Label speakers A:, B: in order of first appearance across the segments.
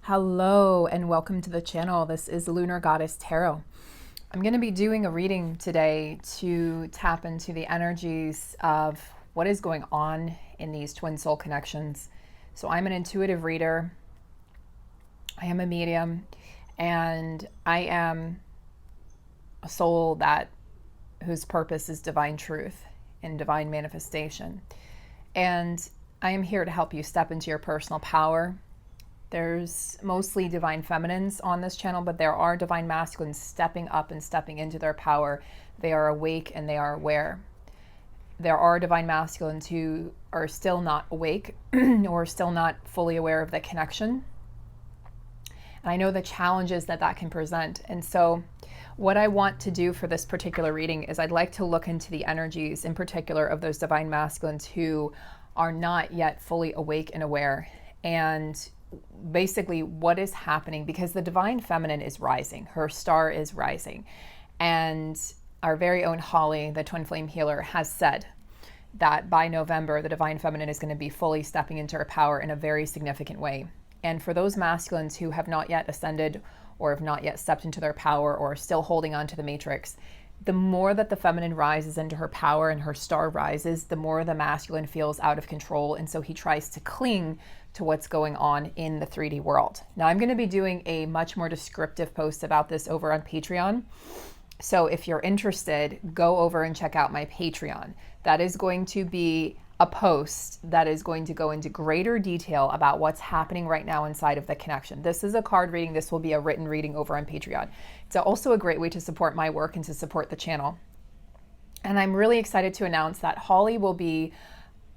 A: Hello and welcome to the channel. This is Lunar Goddess Tarot. I'm going to be doing a reading today to tap into the energies of what is going on in these twin soul connections. So I'm an intuitive reader, I am a medium, and I am a soul whose purpose is divine truth and divine manifestation. And I am here to help you step into your personal power. There's mostly divine feminines on this channel, but there are divine masculines stepping up and stepping into their power. They are awake and they are aware. There are divine masculines who are still not awake or still not fully aware of the connection. And I know the challenges that can present. And so what I want to do for this particular reading is I'd like to look into the energies in particular of those divine masculines who are not yet fully awake and aware, and basically what is happening, because the divine feminine is rising, her star is rising, and our very own Holly, the twin flame healer, has said that by November the divine feminine is going to be fully stepping into her power in a very significant way. And for those masculines who have not yet ascended or have not yet stepped into their power or are still holding on to the matrix, the more that the feminine rises into her power and her star rises, the more the masculine feels out of control. And so he tries to cling to what's going on in the 3D world. Now, I'm going to be doing a much more descriptive post about this over on Patreon. So if you're interested, go over and check out my Patreon. That is going to be a post that is going to go into greater detail about what's happening right now inside of the connection. This is a card reading. This will be a written reading over on Patreon. It's also a great way to support my work and to support the channel. And I'm really excited to announce that Holly will be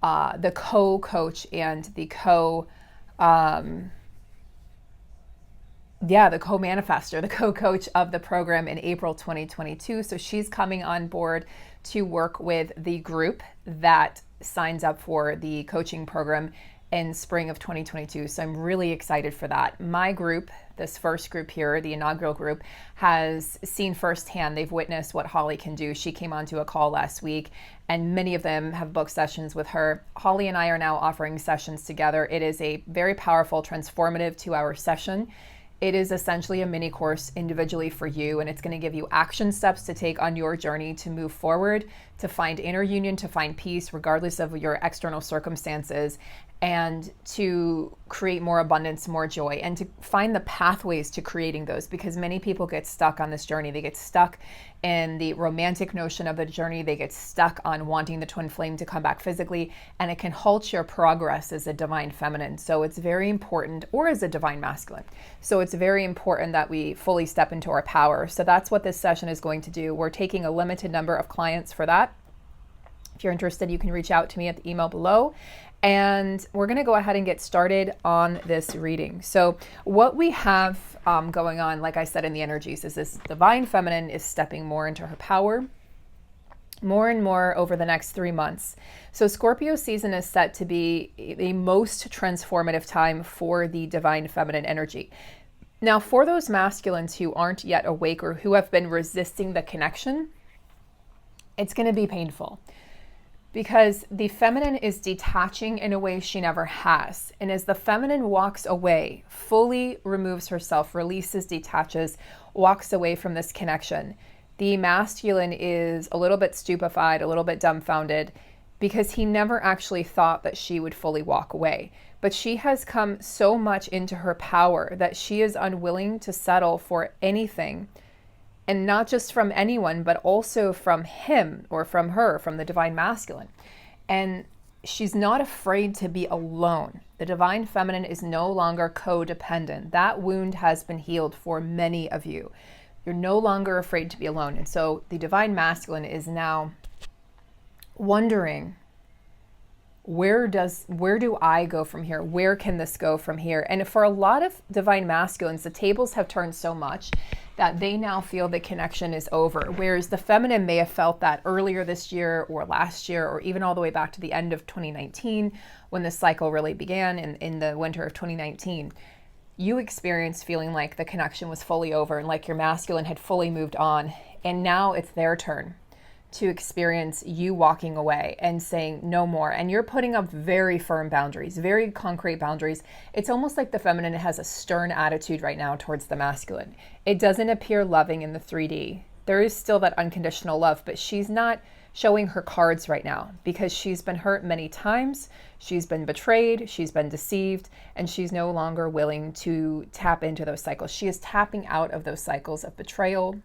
A: the co-coach and the co-manifester, the co-coach of the program in April 2022. So she's coming on board to work with the group that signs up for the coaching program in spring of 2022. So I'm really excited for that. My group, this first group here, the inaugural group, has seen firsthand, they've witnessed what Holly can do. She came onto a call last week and many of them have booked sessions with her. Holly and I are now offering sessions together. It is a very powerful, transformative 2-hour session. It is essentially a mini course individually for you, and it's going to give you action steps to take on your journey to move forward, to find inner union, to find peace, regardless of your external circumstances, and to create more abundance, more joy, and to find the pathways to creating those, because many people get stuck on this journey. They get stuck in the romantic notion of the journey. They get stuck on wanting the twin flame to come back physically, and it can halt your progress as a divine feminine. So it's very important, or as a divine masculine. So it's very important that we fully step into our power. So that's what this session is going to do. We're taking a limited number of clients for that. If you're interested, you can reach out to me at the email below. And we're going to go ahead and get started on this reading. So what we have going on, like I said, in the energies, is this divine feminine is stepping more into her power more and more over the next 3 months. So Scorpio season is set to be the most transformative time for the divine feminine energy. Now, for those masculines who aren't yet awake or who have been resisting the connection, it's going to be painful, because the feminine is detaching in a way she never has. And as the feminine walks away, fully removes herself, releases, detaches, walks away from this connection, the masculine is a little bit stupefied, a little bit dumbfounded, because he never actually thought that she would fully walk away. But she has come so much into her power that she is unwilling to settle for anything. And not just from anyone, but also from him or from her, from the divine masculine. And she's not afraid to be alone. The divine feminine is no longer codependent. That wound has been healed for many of you. You're no longer afraid to be alone. And so the divine masculine is now wondering, where do I go from here? Where can this go from here? And for a lot of divine masculines, the tables have turned so much that they now feel the connection is over. Whereas the feminine may have felt that earlier this year or last year, or even all the way back to the end of 2019, when this cycle really began in the winter of 2019. You experienced feeling like the connection was fully over and like your masculine had fully moved on. And now it's their turn to experience you walking away and saying no more. And you're putting up very firm boundaries, very concrete boundaries. It's almost like the feminine has a stern attitude right now towards the masculine. It doesn't appear loving in the 3D. There is still that unconditional love, but she's not showing her cards right now because she's been hurt many times. She's been betrayed, she's been deceived, and she's no longer willing to tap into those cycles. She is tapping out of those cycles of betrayal.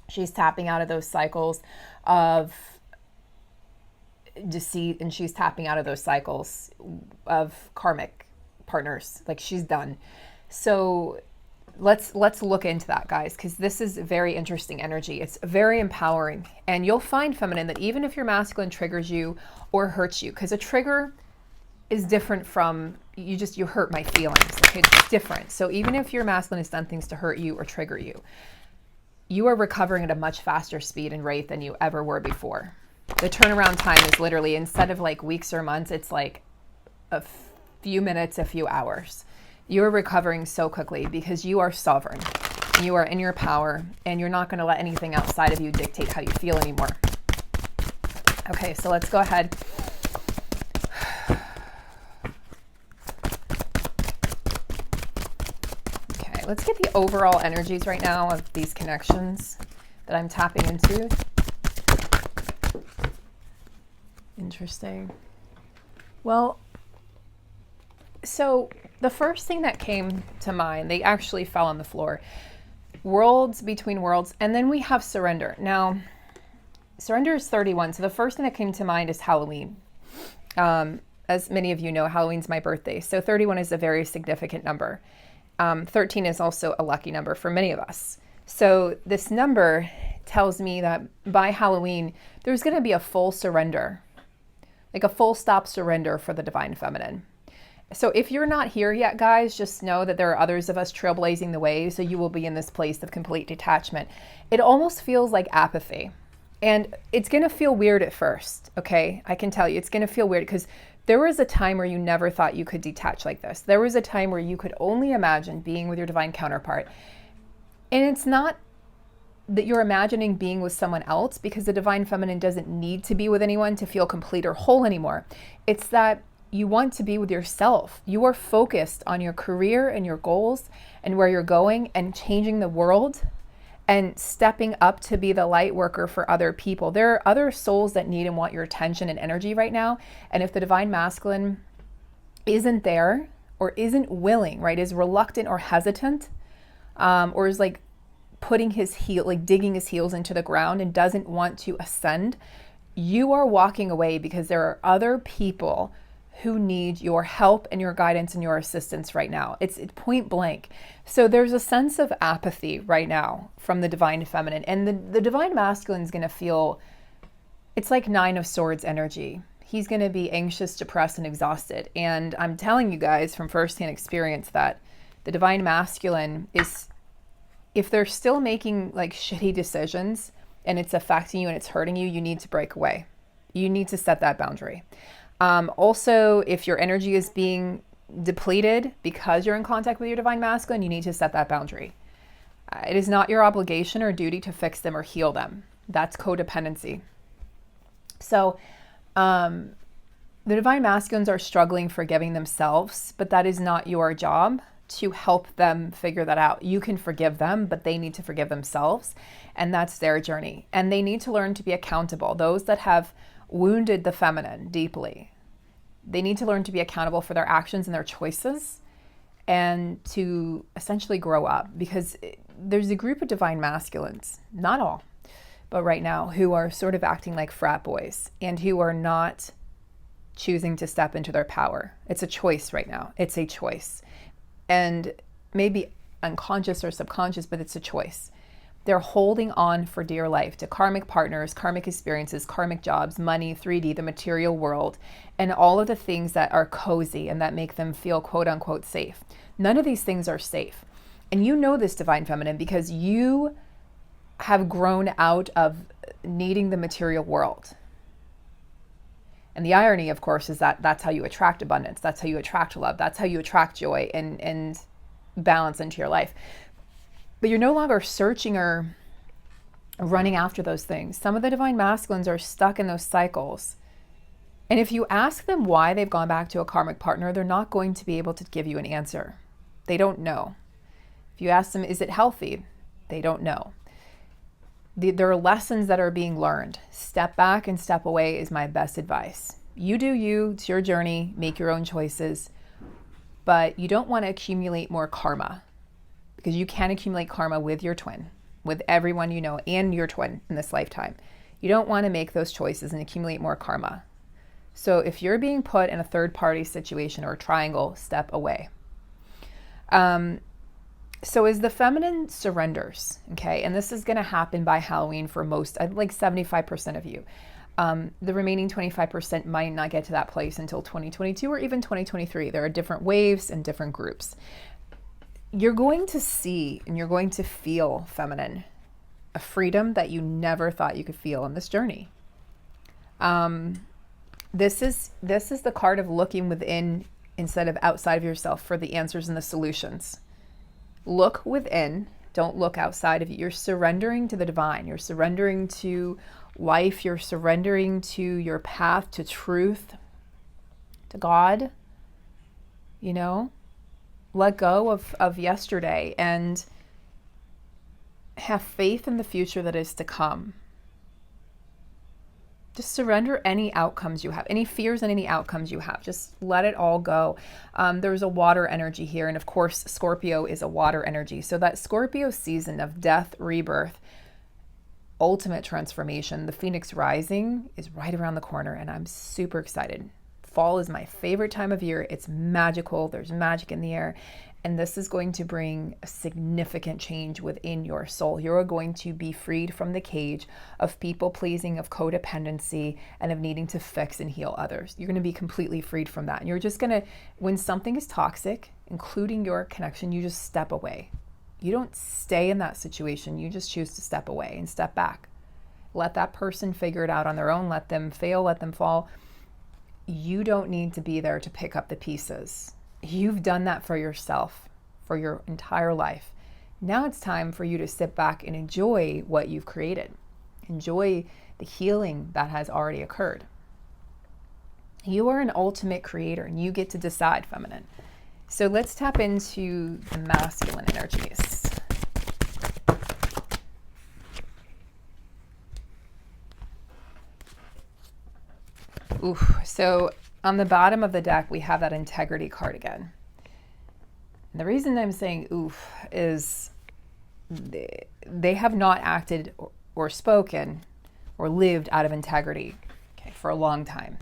A: She's tapping out of those cycles of deceit, and she's tapping out of those cycles of karmic partners. Like, she's done. So let's look into that, guys, because this is very interesting energy. It's very empowering. And you'll find, feminine, that even if your masculine triggers you or hurts you, because a trigger is different from you hurt my feelings. Okay, it's different. So even if your masculine has done things to hurt you or trigger you, you are recovering at a much faster speed and rate than you ever were before. The turnaround time is literally, instead of like weeks or months, it's like a few minutes, a few hours. You're recovering so quickly because you are sovereign. You are in your power, and you're not going to let anything outside of you dictate how you feel anymore. Okay, so let's go ahead. Okay, let's get the overall energies right now of these connections that I'm tapping into. Interesting. Well, so the first thing that came to mind, they actually fell on the floor. Worlds between worlds, and then we have surrender. Now, surrender is 31, so the first thing that came to mind is Halloween. As many of you know, Halloween's my birthday, so 31 is a very significant number. 13 is also a lucky number for many of us. So this number tells me that by Halloween, there's going to be a full surrender, like a full stop surrender for the divine feminine. So if you're not here yet, guys, just know that there are others of us trailblazing the way, so you will be in this place of complete detachment. It almost feels like apathy, and it's going to feel weird at first, okay? I can tell you, it's going to feel weird because there was a time where you never thought you could detach like this. There was a time where you could only imagine being with your divine counterpart. And it's not that you're imagining being with someone else, because the divine feminine doesn't need to be with anyone to feel complete or whole anymore. It's that you want to be with yourself. You are focused on your career and your goals and where you're going and changing the world and stepping up to be the light worker for other people. There are other souls that need and want your attention and energy right now. And if the divine masculine isn't there or isn't willing, right, is reluctant or hesitant, or is like putting his heel, like digging his heels into the ground and doesn't want to ascend, you are walking away because there are other people who need your help and your guidance and your assistance right now. It's point blank. So there's a sense of apathy right now from the divine feminine, and the divine masculine is going to feel, it's like 9 of Swords energy. He's going to be anxious, depressed, and exhausted. And I'm telling you guys from firsthand experience that the divine masculine is, if they're still making like shitty decisions and it's affecting you and it's hurting you, you need to break away. You need to set that boundary. Also, if your energy is being depleted because you're in contact with your divine masculine, you need to set that boundary. It is not your obligation or duty to fix them or heal them. That's codependency. So the divine masculines are struggling forgiving themselves, but that is not your job to help them figure that out. You can forgive them, but they need to forgive themselves, and that's their journey. And they need to learn to be accountable. Those that have wounded the feminine deeply, they need to learn to be accountable for their actions and their choices, and to essentially grow up, because there's a group of divine masculines, not all, but right now, who are sort of acting like frat boys and who are not choosing to step into their power. It's a choice right now. It's a choice. And maybe unconscious or subconscious, but it's a choice. They're holding on for dear life to karmic partners, karmic experiences, karmic jobs, money, 3D, the material world, and all of the things that are cozy and that make them feel quote unquote safe. None of these things are safe. And you know this, divine feminine, because you have grown out of needing the material world. And the irony, of course, is that that's how you attract abundance. That's how you attract love. That's how you attract joy and balance into your life. But you're no longer searching or running after those things. Some of the divine masculines are stuck in those cycles. And if you ask them why they've gone back to a karmic partner, they're not going to be able to give you an answer. They don't know. If you ask them, is it healthy? They don't know. There are lessons that are being learned. Step back and step away is my best advice. You do you, it's your journey, make your own choices, but you don't want to accumulate more karma, because you can accumulate karma with your twin, with everyone you know, and your twin in this lifetime. You don't want to make those choices and accumulate more karma. So if you're being put in a third-party situation or a triangle, step away. So as the feminine surrenders, okay, and this is going to happen by Halloween for most, like 75% of you. The remaining 25% might not get to that place until 2022 or even 2023. There are different waves and different groups. You're going to see and you're going to feel, feminine, a freedom that you never thought you could feel on this journey. This is the card of looking within instead of outside of yourself for the answers and the solutions. Look within, don't look outside of you. You're surrendering to the divine. You're surrendering to life. You're surrendering to your path, to truth, to God. You know, let go of yesterday and have faith in the future that is to come. Just surrender any outcomes you have, any fears and any outcomes you have. Just let it all go. There's a water energy here. And of course, Scorpio is a water energy. So that Scorpio season of death, rebirth, ultimate transformation, the Phoenix rising is right around the corner. And I'm super excited. Fall is my favorite time of year. It's magical. There's magic in the air. And this is going to bring a significant change within your soul. You're going to be freed from the cage of people pleasing, of codependency, and of needing to fix and heal others. You're going to be completely freed from that. And you're just going to, when something is toxic, including your connection, you just step away. You don't stay in that situation. You just choose to step away and step back. Let that person figure it out on their own. Let them fail, let them fall. You don't need to be there to pick up the pieces. You've done that for yourself for your entire life. Now it's time for you to sit back and enjoy what you've created. Enjoy the healing that has already occurred. You are an ultimate creator and you get to decide, feminine. So let's tap into the masculine energies. Oof. So on the bottom of the deck, we have that integrity card again. And the reason I'm saying oof is they have not acted or spoken or lived out of integrity, okay, for a long time.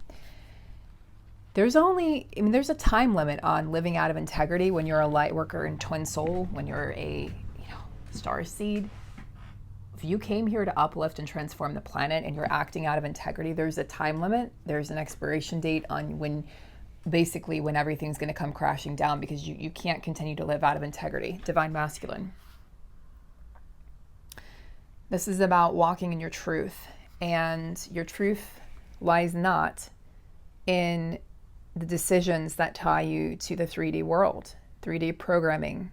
A: There's a time limit on living out of integrity when you're a light worker in twin soul, when you're a star seed. If you came here to uplift and transform the planet and you're acting out of integrity, there's a time limit. There's an expiration date on when everything's going to come crashing down, because you can't continue to live out of integrity. Divine masculine. This is about walking in your truth, and your truth lies not in the decisions that tie you to the 3D world, 3D programming,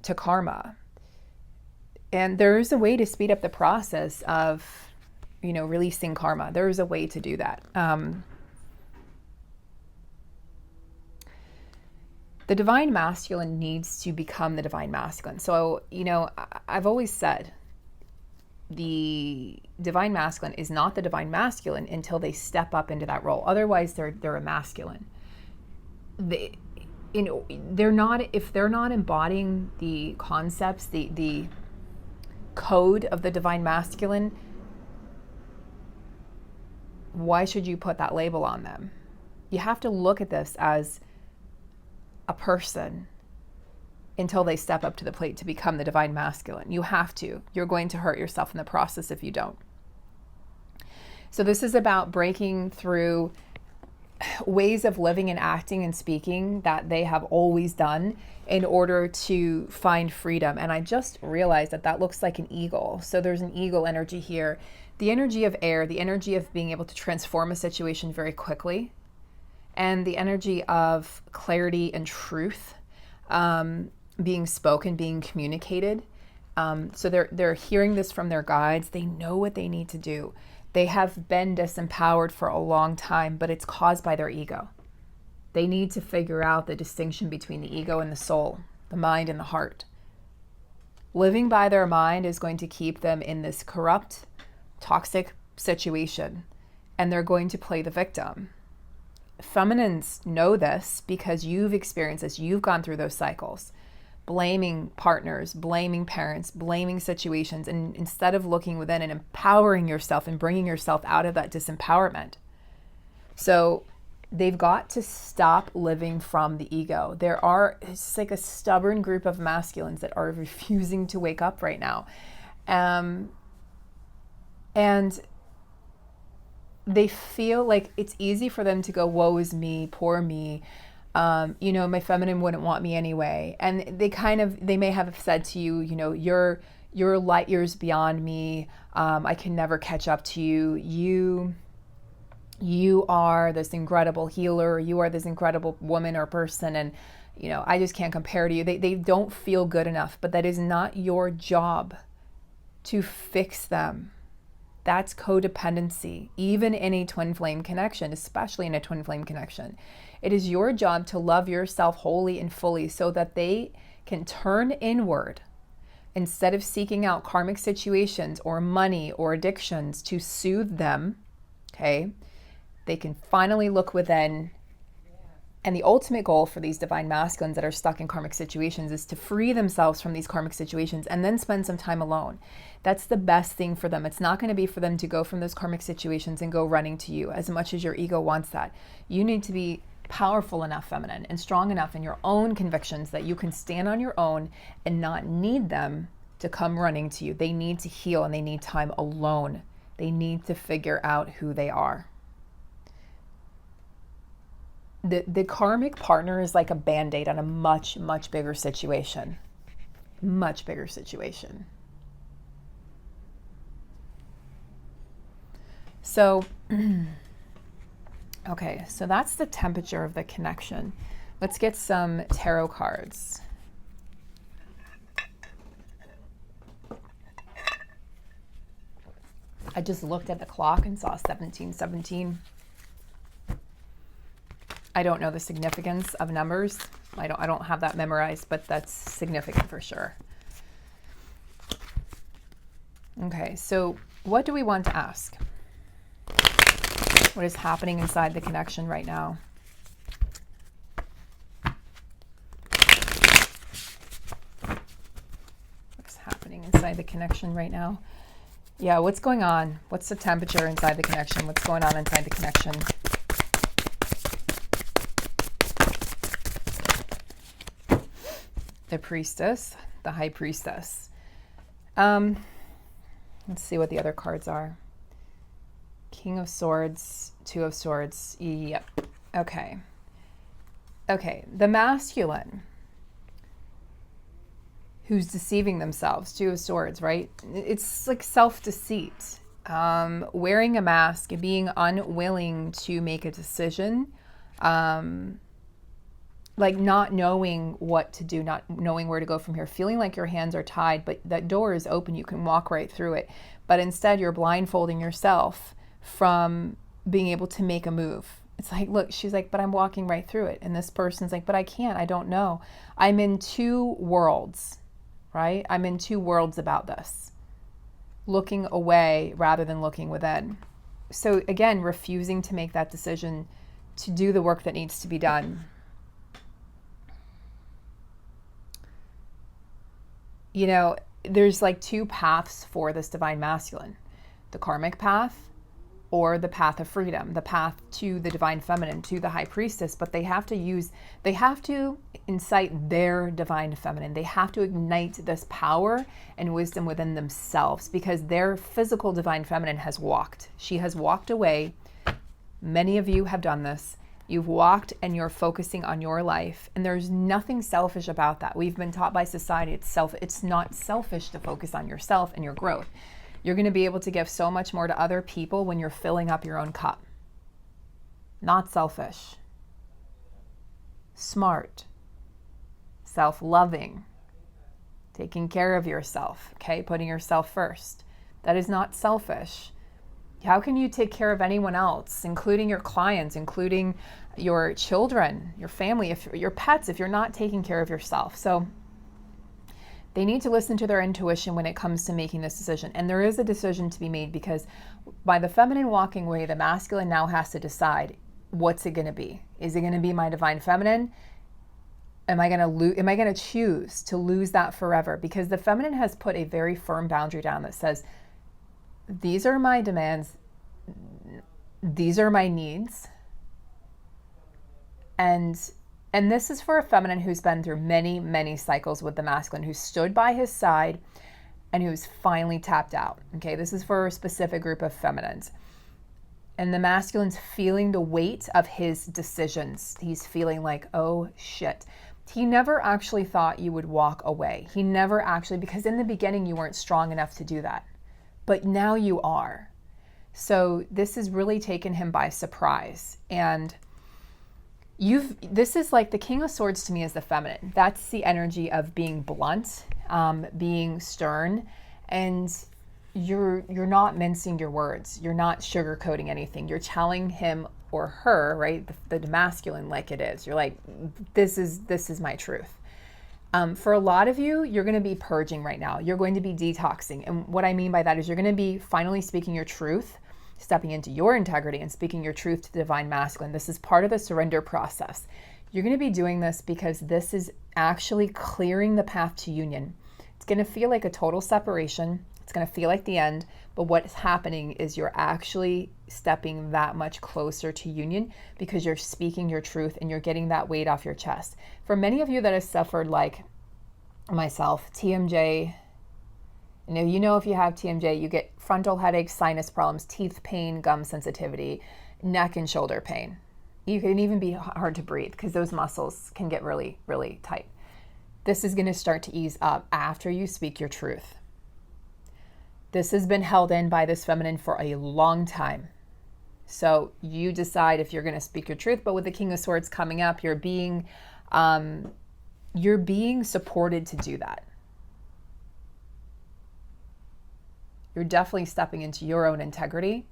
A: to karma. And there is a way to speed up the process of, releasing karma. There is a way to do that. The divine masculine needs to become the divine masculine. So, I've always said the divine masculine is not the divine masculine until they step up into that role. Otherwise, they're a masculine. They're not, if they're not embodying the concepts, the code of the divine masculine, why should you put that label on them? You have to look at this as a person until they step up to the plate to become the divine masculine. You have to. You're going to hurt yourself in the process if you don't. So this is about breaking through ways of living and acting and speaking that they have always done in order to find freedom. And I just realized that looks like an eagle. So there's an eagle energy here. The energy of air, the energy of being able to transform a situation very quickly, and the energy of clarity and truth being spoken, being communicated. So they're hearing this from their guides. They know what they need to do. They have been disempowered for a long time, but it's caused by their ego. They need to figure out the distinction between the ego and the soul, the mind and the heart. Living by their mind is going to keep them in this corrupt, toxic situation, and they're going to play the victim. Feminines know this because you've experienced this. You've gone through those cycles, blaming partners, blaming parents, blaming situations, and instead of looking within and empowering yourself and bringing yourself out of that disempowerment. So they've got to stop living from the ego. It's like a stubborn group of masculines that are refusing to wake up right now. And they feel like it's easy for them to go, woe is me, poor me. My feminine wouldn't want me anyway. And they may have said to you, you're light years beyond me. I can never catch up to you. You are this incredible healer. You are this incredible woman or person. And, I just can't compare to you. They don't feel good enough, but that is not your job to fix them. That's codependency, even in a twin flame connection, especially in a twin flame connection. It is your job to love yourself wholly and fully so that they can turn inward instead of seeking out karmic situations or money or addictions to soothe them. Okay. They can finally look within. And the ultimate goal for these divine masculines that are stuck in karmic situations is to free themselves from these karmic situations and then spend some time alone. That's the best thing for them. It's not going to be for them to go from those karmic situations and go running to you as much as your ego wants that. You need to be powerful enough, feminine, and strong enough in your own convictions that you can stand on your own and not need them to come running to you. They need to heal and they need time alone. They need to figure out who they are. The karmic partner is like a band-aid on a much, much bigger situation. Much bigger situation. So, okay, so that's the temperature of the connection. Let's get some tarot cards. I just looked at the clock and saw 1717. I don't know the significance of numbers. I don't have that memorized, but that's significant for sure. Okay, so what do we want to ask? What is happening inside the connection right now? What's happening inside the connection right now? Yeah, what's going on? What's the temperature inside the connection? What's going on inside the connection? The priestess, the high priestess. Let's see what the other cards are. King of Swords, Two of Swords. Yep. Okay. Okay. The masculine who's deceiving themselves. Two of Swords, right? It's like self-deceit. Wearing a mask and being unwilling to make a decision. Like not knowing what to do, not knowing where to go from here, feeling like your hands are tied, but that door is open, you can walk right through it. But instead you're blindfolding yourself from being able to make a move. It's like, look, she's like, but I'm walking right through it. And this person's like, but I can't, I don't know. I'm in two worlds, right? I'm in two worlds about this. Looking away rather than looking within. So again, refusing to make that decision to do the work that needs to be done. There's like two paths for this divine masculine. The karmic path or the path of freedom, the path to the divine feminine, to the high priestess, but they have to incite their divine feminine. They have to ignite this power and wisdom within themselves because their physical divine feminine has walked. She has walked away. Many of you have done this. You've walked and you're focusing on your life. And there's nothing selfish about that. We've been taught by society it's not selfish to focus on yourself and your growth. You're going to be able to give so much more to other people when you're filling up your own cup. Not selfish. Smart. Self-loving. taking care of yourself, okay? Putting yourself first. That is not selfish. How can you take care of anyone else, including your clients, including your children, your family, if your pets, if you're not taking care of yourself? So they need to listen to their intuition when it comes to making this decision. And there is a decision to be made, because by the feminine walking away, the masculine now has to decide, what's it going to be? Is it going to be my divine feminine? Am I going to choose to lose that forever? Because the feminine has put a very firm boundary down that says, these are my demands, these are my needs. And this is for a feminine who's been through many, many cycles with the masculine, who stood by his side and who's finally tapped out. Okay, this is for a specific group of feminines. And the masculine's feeling the weight of his decisions. He's feeling like, oh shit. He never actually thought you would walk away. He never actually, because in the beginning you weren't strong enough to do that. But now you are. So this has really taken him by surprise. And this is like the King of Swords to me is the feminine. That's the energy of being blunt, being stern, and you're not mincing your words. You're not sugarcoating anything. You're telling him or her, right, the masculine, like it is. You're like, this is my truth. For a lot of you, you're going to be purging right now. You're going to be detoxing. And what I mean by that is you're going to be finally speaking your truth, stepping into your integrity and speaking your truth to the divine masculine. This is part of the surrender process. You're going to be doing this because this is actually clearing the path to union. It's going to feel like a total separation. It's going to feel like the end. But what's happening is you're actually stepping that much closer to union because you're speaking your truth and you're getting that weight off your chest. For many of you that have suffered, like myself, TMJ, you know if you have TMJ, you get frontal headaches, sinus problems, teeth pain, gum sensitivity, neck and shoulder pain. You can even be hard to breathe because those muscles can get really, really tight. This is going to start to ease up after you speak your truth. This has been held in by this feminine for a long time. So you decide if you're going to speak your truth, but with the King of Swords coming up, you're being supported to do that. You're definitely stepping into your own integrity.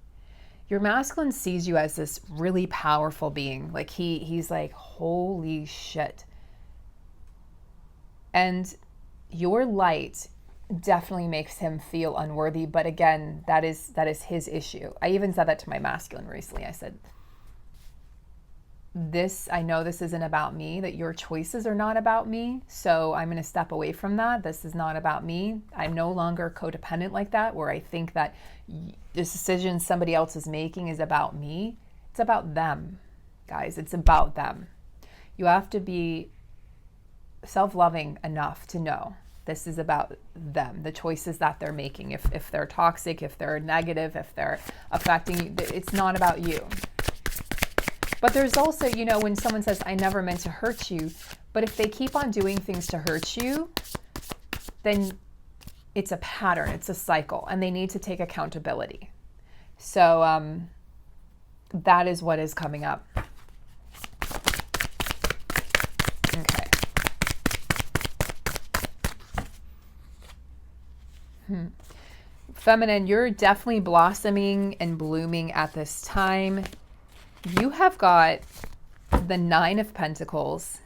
A: Your masculine sees you as this really powerful being. Like he's like, holy shit. And your light definitely makes him feel unworthy. But again, that is his issue. I even said that to my masculine recently. I said, I know this isn't about me, that your choices are not about me. So I'm going to step away from that. This is not about me. I'm no longer codependent like that, where I think that this decision somebody else is making is about me. It's about them, guys. It's about them. You have to be self-loving enough to know this is about them, the choices that they're making. If they're toxic, if they're negative, if they're affecting you, it's not about you. But there's also, when someone says, I never meant to hurt you, but if they keep on doing things to hurt you, then it's a pattern, it's a cycle, and they need to take accountability. So that is what is coming up. Okay. Feminine, you're definitely blossoming and blooming at this time. You have got the Nine of Pentacles.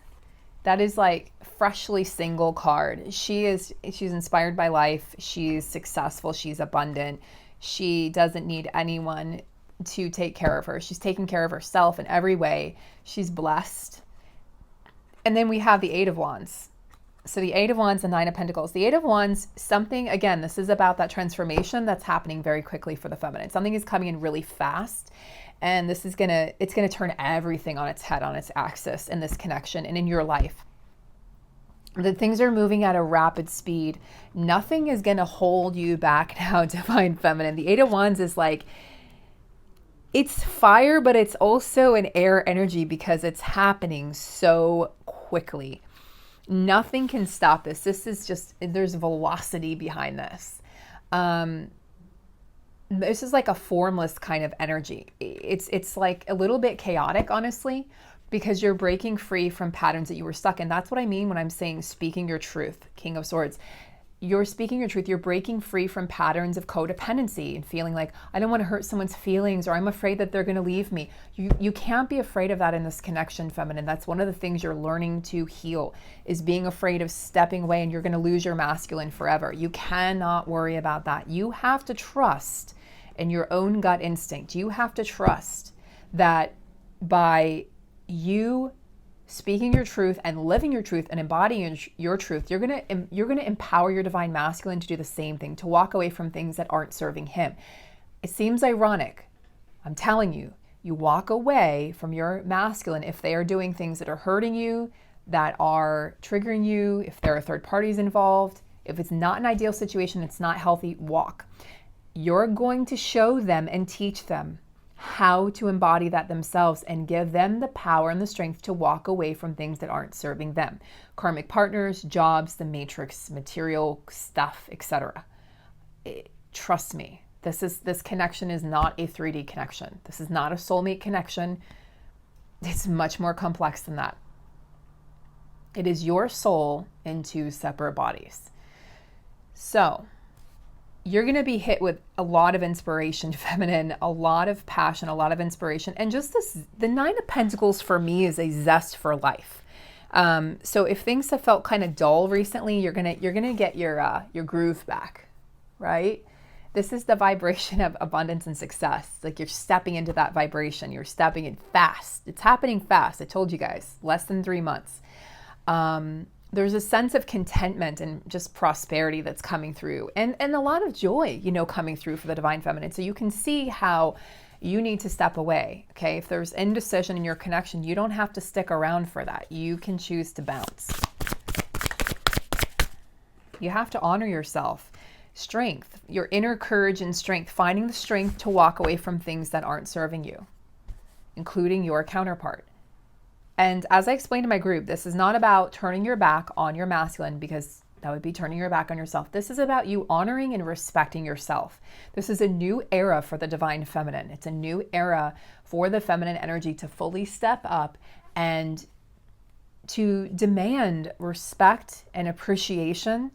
A: That is like freshly single card. She's inspired by life. She's successful. She's abundant. She doesn't need anyone to take care of her. She's taking care of herself in every way. She's blessed. And then we have the Eight of Wands. So the Eight of Wands and Nine of Pentacles. The Eight of Wands, something, again, this is about that transformation that's happening very quickly for the feminine. Something is coming in really fast. And this is it's gonna turn everything on its head, on its axis in this connection and in your life. The things are moving at a rapid speed. Nothing is gonna hold you back now, divine feminine. The Eight of Wands is like, it's fire, but it's also an air energy because it's happening so quickly. Nothing can stop this. This is just, there's velocity behind this. This is like a formless kind of energy. It's like a little bit chaotic, honestly, because you're breaking free from patterns that you were stuck in. That's what I mean when I'm saying speaking your truth, King of Swords. You're speaking your truth. You're breaking free from patterns of codependency and feeling like, I don't want to hurt someone's feelings, or I'm afraid that they're going to leave me. You can't be afraid of that in this connection, feminine. That's one of the things you're learning to heal, is being afraid of stepping away and you're going to lose your masculine forever. You cannot worry about that. You have to trust in your own gut instinct. You have to trust that by you speaking your truth and living your truth and embodying your truth, you're gonna empower your divine masculine to do the same thing, to walk away from things that aren't serving him. It seems ironic. I'm telling you, you walk away from your masculine if they are doing things that are hurting you, that are triggering you, if there are third parties involved. If it's not an ideal situation, it's not healthy, walk. You're going to show them and teach them how to embody that themselves and give them the power and the strength to walk away from things that aren't serving them. Karmic partners, jobs, the matrix, material stuff, etc. Trust me, this connection is not a 3D connection. This is not a soulmate connection. It's much more complex than that. It is your soul in two separate bodies. So you're going to be hit with a lot of inspiration, feminine, a lot of passion, a lot of inspiration. And just the Nine of Pentacles for me is a zest for life. So if things have felt kind of dull recently, you're going to get your groove back, right? This is the vibration of abundance and success. Like you're stepping into that vibration. You're stepping in fast. It's happening fast. I told you guys, less than 3 months. There's a sense of contentment and just prosperity that's coming through, and a lot of joy, coming through for the divine feminine. So you can see how you need to step away. Okay. If there's indecision in your connection, you don't have to stick around for that. You can choose to bounce. You have to honor yourself. Strength, your inner courage and strength, finding the strength to walk away from things that aren't serving you, including your counterpart. And as I explained in my group, this is not about turning your back on your masculine, because that would be turning your back on yourself. This is about you honoring and respecting yourself. This is a new era for the divine feminine. It's a new era for the feminine energy to fully step up and to demand respect and appreciation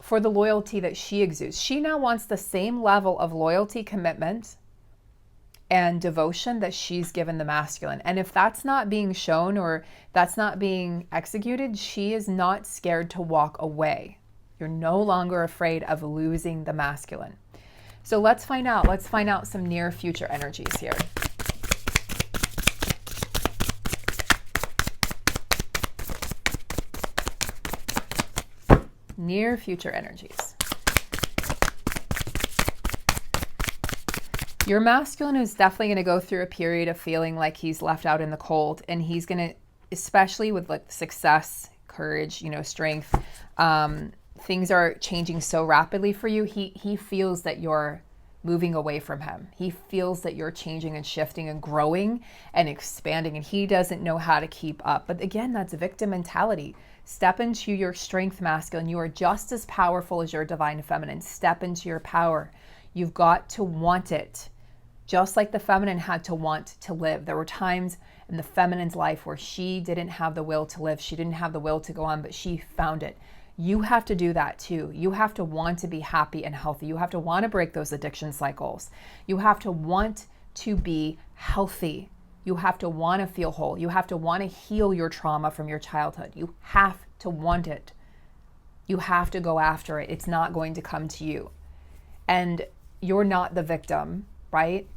A: for the loyalty that she exudes. She now wants the same level of loyalty, commitment, and devotion that she's given the masculine. And if that's not being shown or that's not being executed, she is not scared to walk away. You're no longer afraid of losing the masculine. So let's find out. Let's find out some near future energies here. Near future energies. Your masculine is definitely going to go through a period of feeling like he's left out in the cold, and he's going to, especially with like success, courage, strength, things are changing so rapidly for you. He feels that you're moving away from him. He feels that you're changing and shifting and growing and expanding, and he doesn't know how to keep up. But again, that's victim mentality. Step into your strength, masculine. You are just as powerful as your divine feminine. Step into your power. You've got to want it. Just like the feminine had to want to live. There were times in the feminine's life where she didn't have the will to live. She didn't have the will to go on, but she found it. You have to do that too. You have to want to be happy and healthy. You have to want to break those addiction cycles. You have to want to be healthy. You have to want to feel whole. You have to want to heal your trauma from your childhood. You have to want it. You have to go after it. It's not going to come to you. And you're not the victim, right?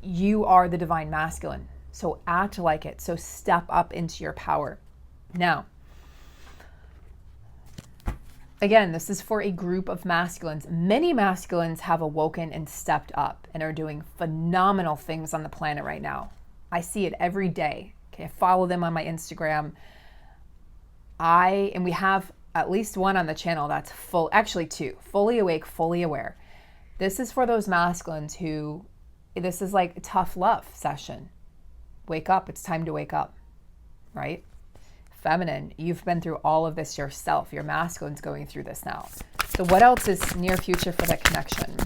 A: You are the divine masculine. So act like it. So step up into your power. Now, again, this is for a group of masculines. Many masculines have awoken and stepped up and are doing phenomenal things on the planet right now. I see it every day. Okay, I follow them on my Instagram. And we have at least one on the channel that's actually two, fully awake, fully aware. This is for those masculines who, this is like a tough love session. Wake up, it's time to wake up, right? Feminine, you've been through all of this yourself. Your masculine's going through this now. So what else is near future for that connection?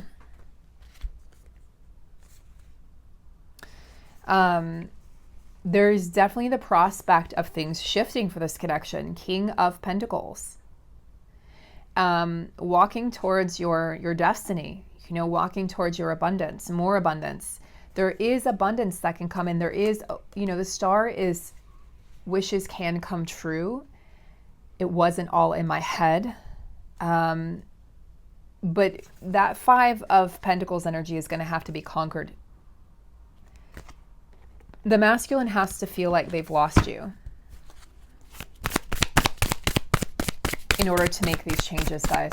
A: there's definitely the prospect of things shifting for this connection. King of Pentacles. Walking towards your destiny, walking towards your abundance, more abundance. There is abundance that can come in. There is, the star is wishes can come true. It wasn't all in my head. But that Five of Pentacles energy is going to have to be conquered. The masculine has to feel like they've lost you in order to make these changes, guys.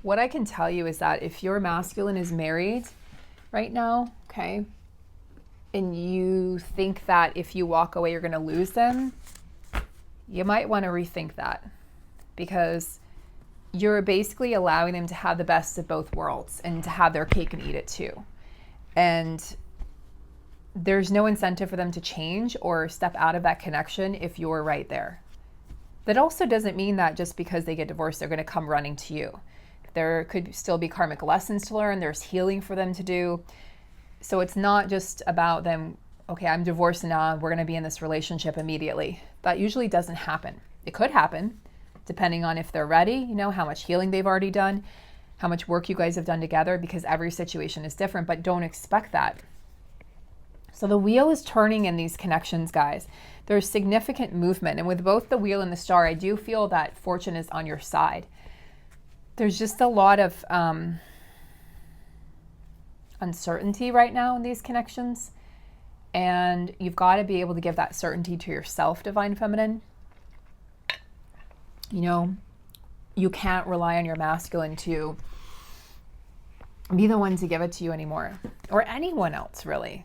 A: What I can tell you is that if your masculine is married right now, okay, and you think that if you walk away, you're going to lose them, you might want to rethink that, because you're basically allowing them to have the best of both worlds and to have their cake and eat it too. And there's no incentive for them to change or step out of that connection if you're right there. That also doesn't mean that just because they get divorced, they're going to come running to you. There could still be karmic lessons to learn. There's healing for them to do. So it's not just about them, okay, I'm divorced now, we're going to be in this relationship immediately. That usually doesn't happen. It could happen, depending on if they're ready, how much healing they've already done, how much work you guys have done together, because every situation is different, but don't expect that. So the wheel is turning in these connections, guys. There's significant movement. And with both the wheel and the star, I do feel that fortune is on your side. There's just a lot of uncertainty right now in these connections. And you've got to be able to give that certainty to yourself, Divine Feminine. You can't rely on your masculine to be the one to give it to you anymore, or anyone else, really.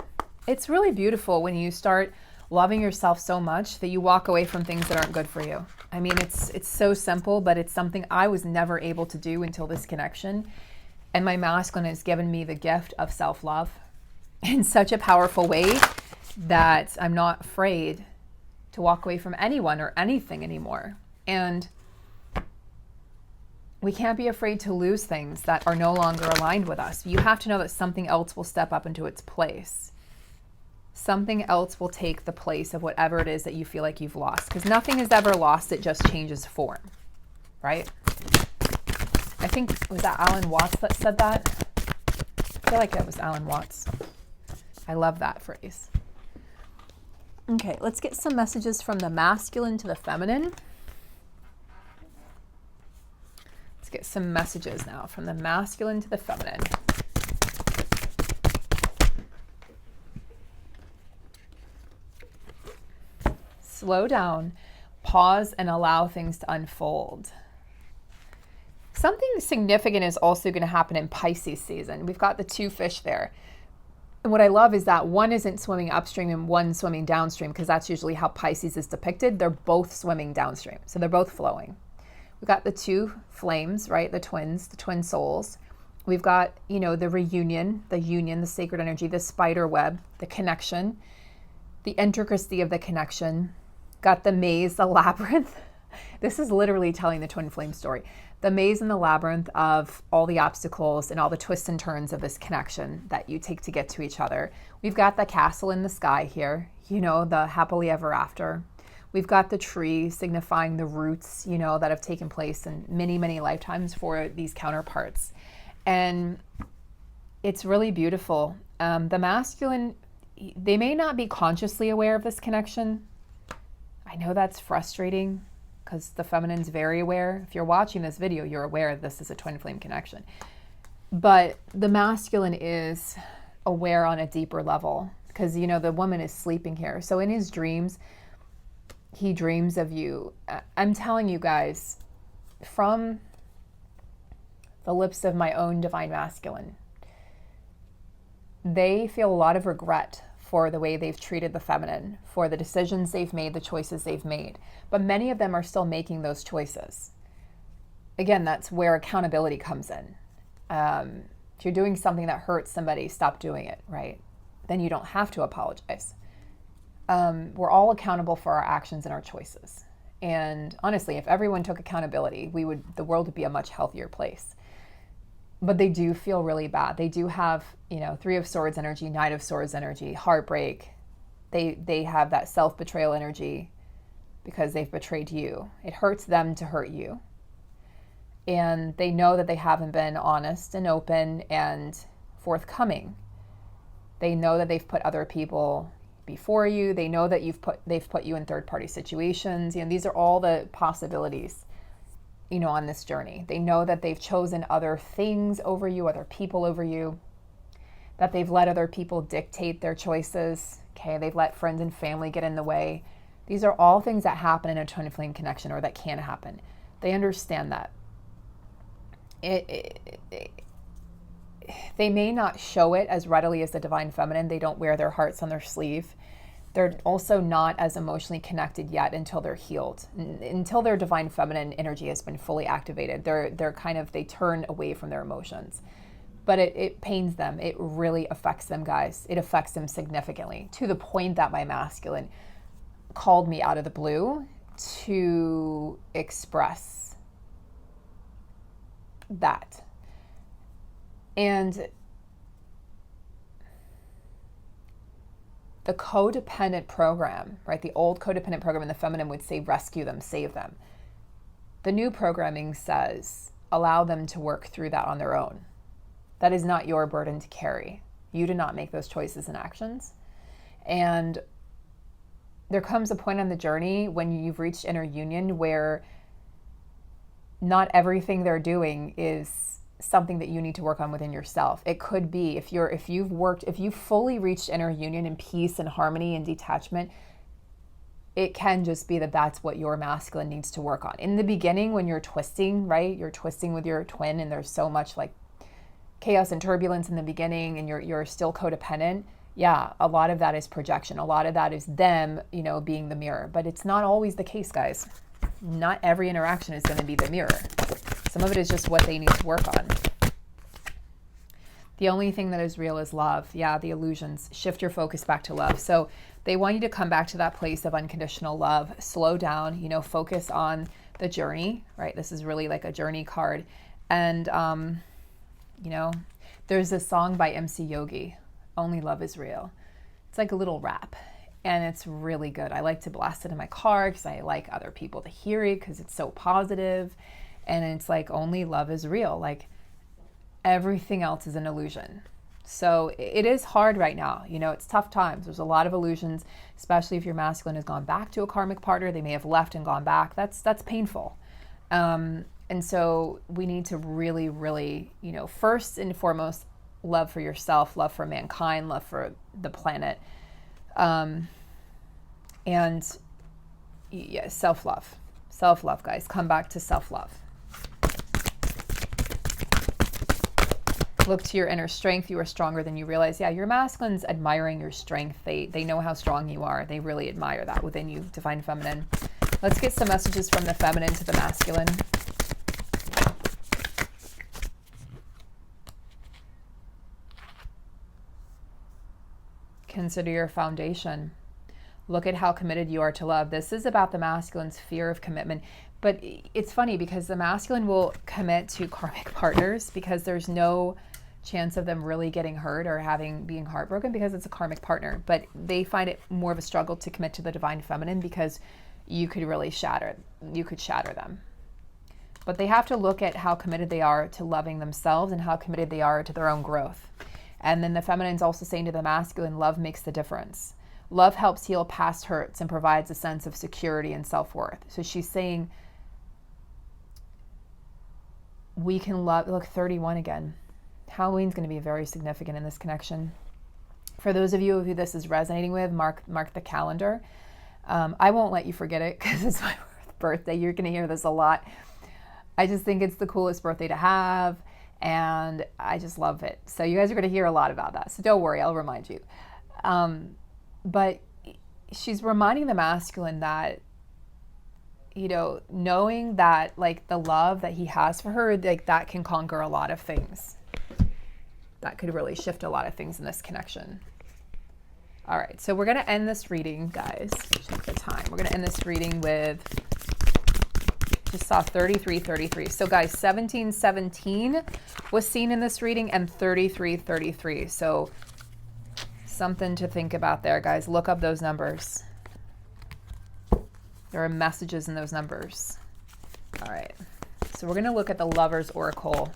A: It's really beautiful when you start loving yourself so much that you walk away from things that aren't good for you. I mean, it's so simple, but it's something I was never able to do until this connection. And my masculine has given me the gift of self-love in such a powerful way that I'm not afraid to walk away from anyone or anything anymore. And we can't be afraid to lose things that are no longer aligned with us. You have to know that something else will step up into its place. Something else will take the place of whatever it is that you feel like you've lost. Because nothing is ever lost, it just changes form, right? I think, was that Alan Watts that said that? I feel like it was Alan Watts. I love that phrase. Okay, let's get some messages from the masculine to the feminine. Let's get some messages now from the masculine to the feminine. Slow down, pause, and allow things to unfold. Something significant is also going to happen in Pisces season. We've got the two fish there. And what I love is that one isn't swimming upstream and one swimming downstream, because that's usually how Pisces is depicted. They're both swimming downstream. So they're both flowing. We've got the two flames, right? The twins, the twin souls. We've got, the reunion, the union, the sacred energy, the spider web, the connection, the intricacy of the connection. Got the maze, the labyrinth. This is literally telling the twin flame story. The maze and the labyrinth of all the obstacles and all the twists and turns of this connection that you take to get to each other. We've got the castle in the sky here, the happily ever after. We've got the tree signifying the roots, that have taken place in many, many lifetimes for these counterparts. And it's really beautiful. The masculine, they may not be consciously aware of this connection. I know that's frustrating, because the feminine's very aware. If you're watching this video, you're aware this is a twin flame connection. But the masculine is aware on a deeper level, because, the woman is sleeping here. So in his dreams, he dreams of you. I'm telling you guys, from the lips of my own divine masculine, they feel a lot of regret for the way they've treated the feminine, for the decisions they've made, the choices they've made. But many of them are still making those choices. Again, that's where accountability comes in. If you're doing something that hurts somebody, stop doing it, right? Then you don't have to apologize. We're all accountable for our actions and our choices. And honestly, if everyone took accountability, the world would be a much healthier place. but they do feel really bad. They do have, Three of Swords energy, Knight of Swords energy, heartbreak. They have that self-betrayal energy because they've betrayed you. It hurts them to hurt you. And they know that they haven't been honest and open and forthcoming. They know that they've put other people before you. They know that they've put you in third-party situations. These are all the possibilities, on this journey. They know that they've chosen other things over you, other people over you, that they've let other people dictate their choices. Okay, they've let friends and family get in the way. These are all things that happen in a twin flame connection, or that can happen. They understand that. They may not show it as readily as the divine feminine. They don't wear their hearts on their sleeve. They're also not as emotionally connected yet until they're healed. Until their divine feminine energy has been fully activated, they turn away from their emotions. But it pains them. It really affects them, guys. It affects them significantly, to the point that my masculine called me out of the blue to express that. And the codependent program, right? The old codependent program in the feminine would say, rescue them, save them. The new programming says, allow them to work through that on their own. That is not your burden to carry. You did not make those choices and actions. And there comes a point on the journey when you've reached inner union where not everything they're doing is something that you need to work on within yourself. It could be if you've fully reached inner union and peace and harmony and detachment, it can just be that that's what your masculine needs to work on. In the beginning, when you're twisting, right? You're twisting with your twin and there's so much like chaos and turbulence in the beginning and you're still codependent. Yeah, a lot of that is projection. A lot of that is them, being the mirror. But it's not always the case, guys. Not every interaction is going to be the mirror. Some of it is just what they need to work on. The only thing that is real is love. Yeah, the illusions. Shift your focus back to love. So they want you to come back to that place of unconditional love. Slow down, focus on the journey, right? This is really like a journey card. And, there's this song by MC Yogi, Only Love is Real. It's like a little rap. And it's really good. I like to blast it in my car because I like other people to hear it because it's so positive. And it's like, only love is real. Like everything else is an illusion. So it is hard right now. It's tough times. There's a lot of illusions, especially if your masculine has gone back to a karmic partner. They may have left and gone back. That's painful. And so we need to really, really, first and foremost, love for yourself, love for mankind, love for the planet. And yeah, self-love, guys, come back to self-love. Look to your inner strength. You are stronger than you realize. Yeah, your masculine's admiring your strength. They know how strong you are. They really admire that within you, divine feminine. Let's get some messages from the feminine to the masculine. Consider your foundation. Look at how committed you are to love. This is about the masculine's fear of commitment. But it's funny because the masculine will commit to karmic partners because there's no chance of them really getting hurt or being heartbroken because it's a karmic partner. But they find it more of a struggle to commit to the divine feminine because you could shatter them. But they have to look at how committed they are to loving themselves and how committed they are to their own growth. And then the feminine's also saying to the masculine, love makes the difference. Love helps heal past hurts and provides a sense of security and self-worth. So she's saying, we can love, look, 31 again. Halloween's going to be very significant in this connection. For those of you who this is resonating with, mark the calendar. I won't let you forget it because it's my birthday. You're going to hear this a lot. I just think it's the coolest birthday to have. And I just love it. So you guys are going to hear a lot about that. So don't worry, I'll remind you. But she's reminding the masculine that, knowing that like the love that he has for her, like that can conquer a lot of things. That could really shift a lot of things in this connection. All right, so we're going to end this reading, guys. Check the time. We're going to end this reading with Just saw 3333. So guys, 1717 was seen in this reading and 3333. So something to think about there, guys. Look up those numbers. There are messages in those numbers. All right. So we're going to look at the Lover's Oracle.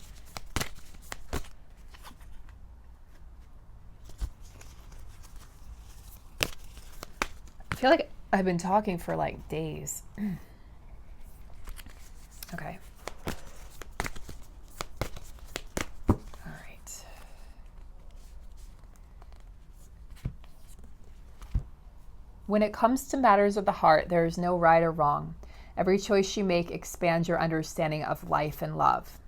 A: I feel like I've been talking for like days. Okay. All right. When it comes to matters of the heart, there is no right or wrong. Every choice you make expands your understanding of life and love.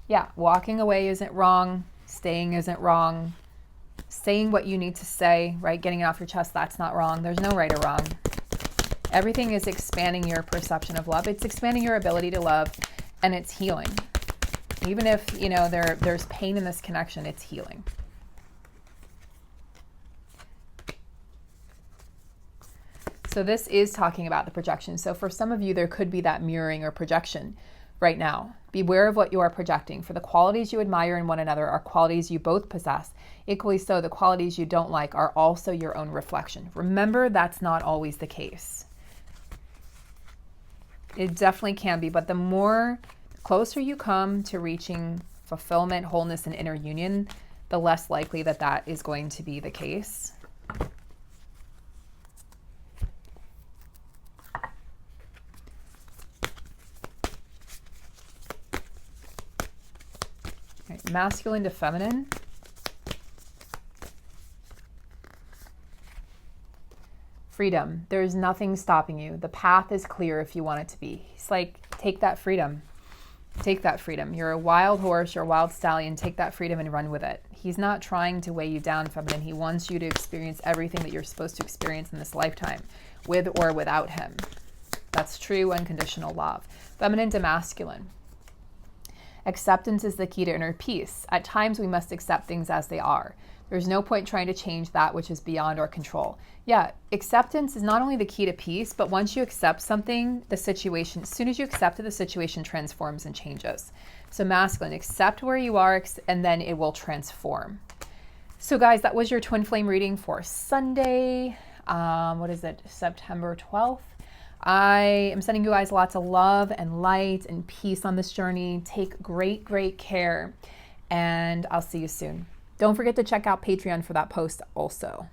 A: Yeah, walking away isn't wrong. Staying isn't wrong. Saying what you need to say, right? Getting it off your chest, that's not wrong. There's no right or wrong. Everything is expanding your perception of love. It's expanding your ability to love, and it's healing. Even if, you know, there's pain in this connection, it's healing. So this is talking about the projection. So for some of you, there could be that mirroring or projection right now. Beware of what you are projecting. For the qualities you admire in one another are qualities you both possess. Equally so, the qualities you don't like are also your own reflection. Remember, that's not always the case. It definitely can be, but the closer you come to reaching fulfillment, wholeness, and inner union, the less likely that that is going to be the case. Right, masculine to feminine. Freedom. There's nothing stopping you. The path is clear if you want it to be. It's like, take that freedom. Take that freedom. You're a wild horse, you're a wild stallion. Take that freedom and run with it. He's not trying to weigh you down, feminine. He wants you to experience everything that you're supposed to experience in this lifetime, with or without him. That's true unconditional love. Feminine to masculine. Acceptance is the key to inner peace. At times, we must accept things as they are. There's no point trying to change that which is beyond our control. Yeah, acceptance is not only the key to peace, but once you accept something, the situation, as soon as you accept it, the situation transforms and changes. So masculine, accept where you are, and then it will transform. So guys, that was your twin flame reading for Sunday. What is it? September 12th. I am sending you guys lots of love and light and peace on this journey. Take great, great care, and I'll see you soon. Don't forget to check out Patreon for that post also.